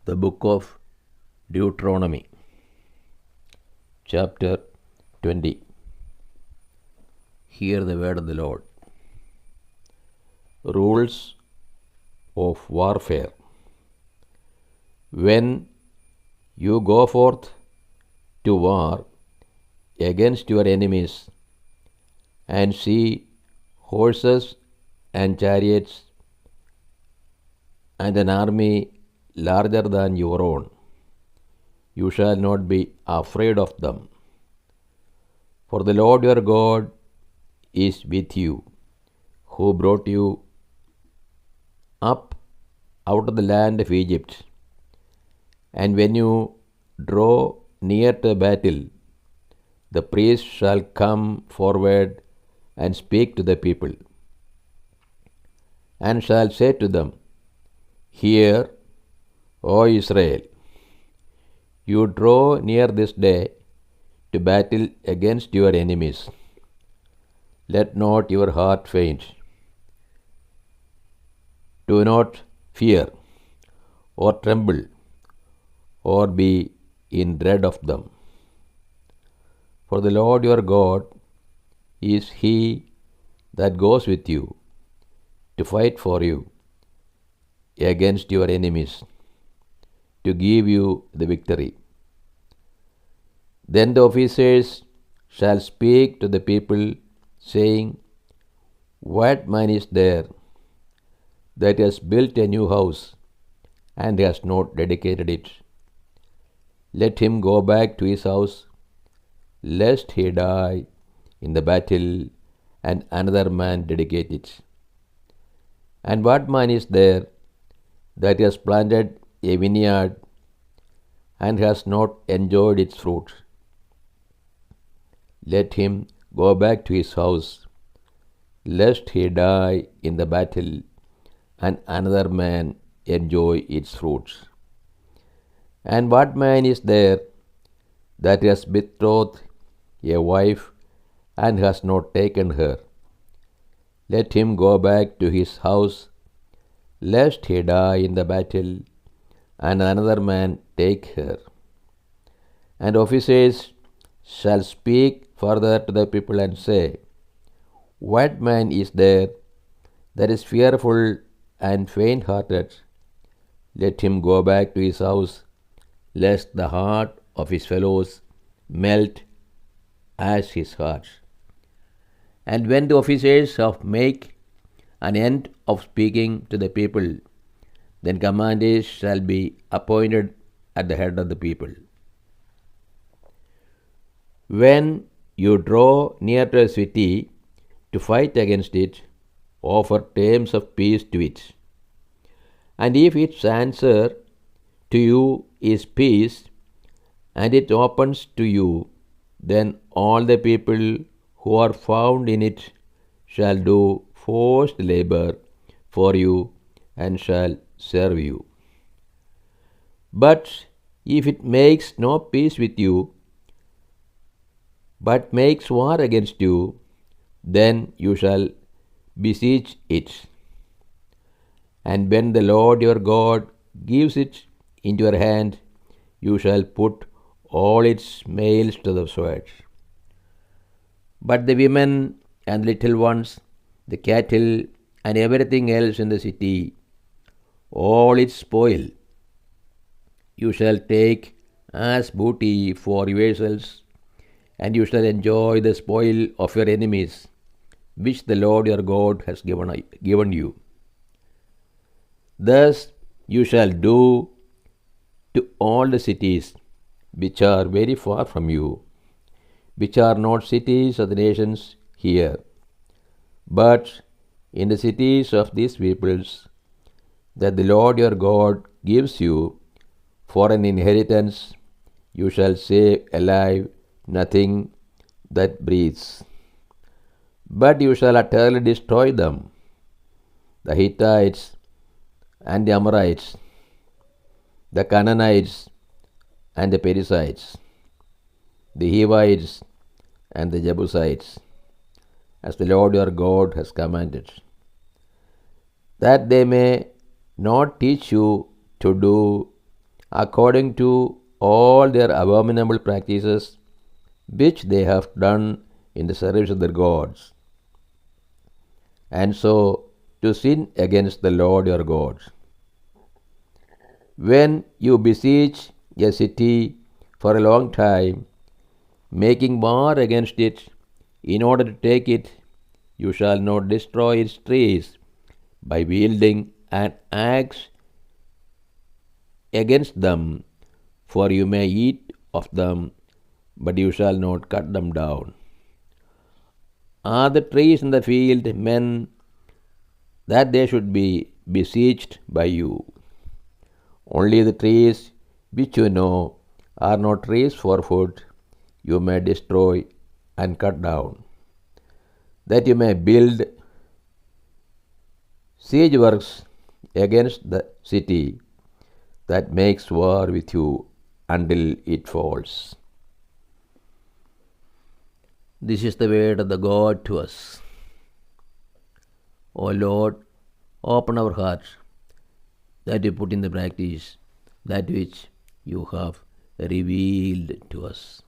The Book of Deuteronomy, Chapter 20. Hear the word of the Lord. Rules of warfare. When you go forth to war against your enemies and see horses and chariots and an army larger than your own, you shall not be afraid of them. For the Lord your God is with you, who brought you up out of the land of Egypt. And when you draw near to battle, the priest shall come forward and speak to the people, and shall say to them, Hear, O Israel, you draw near this day to battle against your enemies. Let not your heart faint. Do not fear, or tremble, or be in dread of them. For the Lord your God is He that goes with you to fight for you against your enemies, to give you the victory. Then the officers shall speak to the people, saying, What man is there that has built a new house and has not dedicated it? Let him go back to his house, lest he die in the battle and another man dedicate it. And what man is there that has planted a vineyard and has not enjoyed its fruit? Let him go back to his house, lest he die in the battle and another man enjoy its fruits. And what man is there that has betrothed a wife and has not taken her? Let him go back to his house, lest he die in the battle and another man take her. And officers shall speak further to the people and say, What man is there that is fearful and faint-hearted? Let him go back to his house, lest the heart of his fellows melt as his heart. And when the officers have make an end of speaking to the people, then commanders shall be appointed at the head of the people. When you draw near to a city to fight against it, offer terms of peace to it. And if its answer to you is peace, and it opens to you, then all the people who are found in it shall do forced labor for you and shall serve you. But if it makes no peace with you, but makes war against you, then you shall besiege it. And when the Lord your God gives it into your hand, you shall put all its males to the sword. But the women and little ones, the cattle, and everything else in the city, all its spoil, you shall take as booty for yourselves, and you shall enjoy the spoil of your enemies, which the Lord your God has given you. Thus you shall do to all the cities which are very far from you, which are not cities of the nations here, but in the cities of these peoples, that the Lord your God gives you for an inheritance, you shall save alive nothing that breathes. But you shall utterly destroy them, the Hittites and the Amorites, the Canaanites and the Perizzites, the Hivites and the Jebusites, as the Lord your God has commanded, that they may not teach you to do according to all their abominable practices which they have done in the service of their gods, and so to sin against the Lord your God. When you besiege a city for a long time, making war against it in order to take it, you shall not destroy its trees by wielding an axe against them, for you may eat of them, but you shall not cut them down. Are the trees in the field men that they should be besieged by you? Only the trees which you know are not trees for food you may destroy and cut down, that you may build siege works against the city that makes war with you until it falls. This is the word of the God to us. O Lord, open our hearts that we put in the practice that which you have revealed to us.